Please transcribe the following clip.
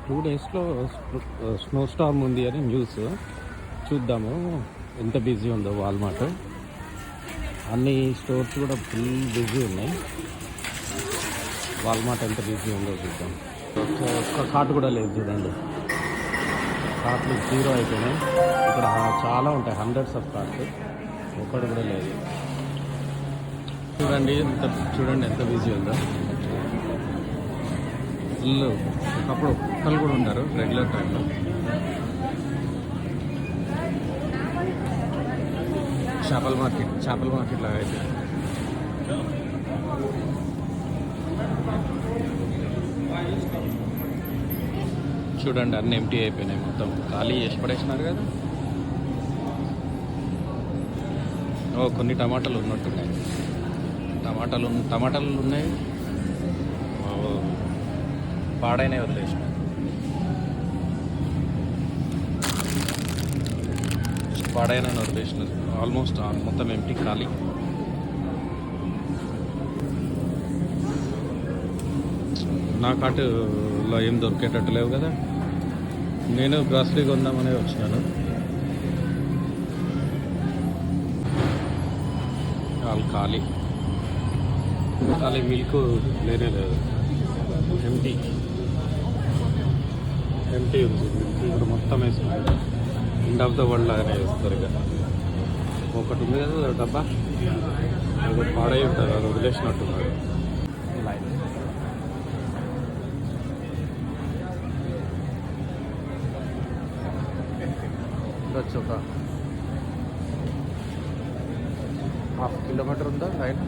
2 డేస్లో snow Storm ఉంది అని న్యూస్. చూద్దాము ఎంత బిజీ ఉందో వాల్మార్ట్. అన్ని స్టోర్స్ కూడా ఫుల్ బిజీ ఉన్నాయి. వాల్మార్ట్ ఎంత బిజీ ఉందో చూద్దాం. ఒక్క కార్ట్ కూడా లేదు చూడండి. కార్ట్లు 0 అయిపోయినాయి. ఇక్కడ చాలా ఉంటాయి, హండ్రెడ్స్ ఆఫ్ కార్ట్స్. ఒక్కడు కూడా లేదు. చూడండి ఎంత బిజీ ఉందో. ఫుల్. ఒకప్పుడు కుక్కలు కూడా ఉంటారు రెగ్యులర్ టైంలో. చేపల మార్కెట్ లాగా అయితే. చూడండి అన్నీ ఎంటీ అయిపోయినాయి, మొత్తం ఖాళీ చేసి పడేసినారు కదా. కొన్ని టమాటాలు ఉన్నట్టున్నాయి. టమాటాలు ఉన్నాయి, పాడైన వదిలేసిన. ఆల్మోస్ట్ మొత్తం ఎంటీ, ఖాళీ. నా కార్టులో ఏం దొరికేటట్టు లేవు కదా. నేను గ్రాసరీ కొందామనే వచ్చినాను. ఖాళీ మిల్క్ లేనే లేదు. ఎంటీ ఉంది. ఇప్పుడు మొత్తం వేసుకుంటారు. ఎండ్ ఆఫ్ ద వరల్డ్ లాగానే వేస్తారు. ఇక ఒకటి ఉంది కదా డబ్బా, అది పాడై ఉంటుంది, అది వదిలేసినట్టున్నారు. వచ్చి ఒక 1/2 కిలోమీటర్ ఉందా లైన్.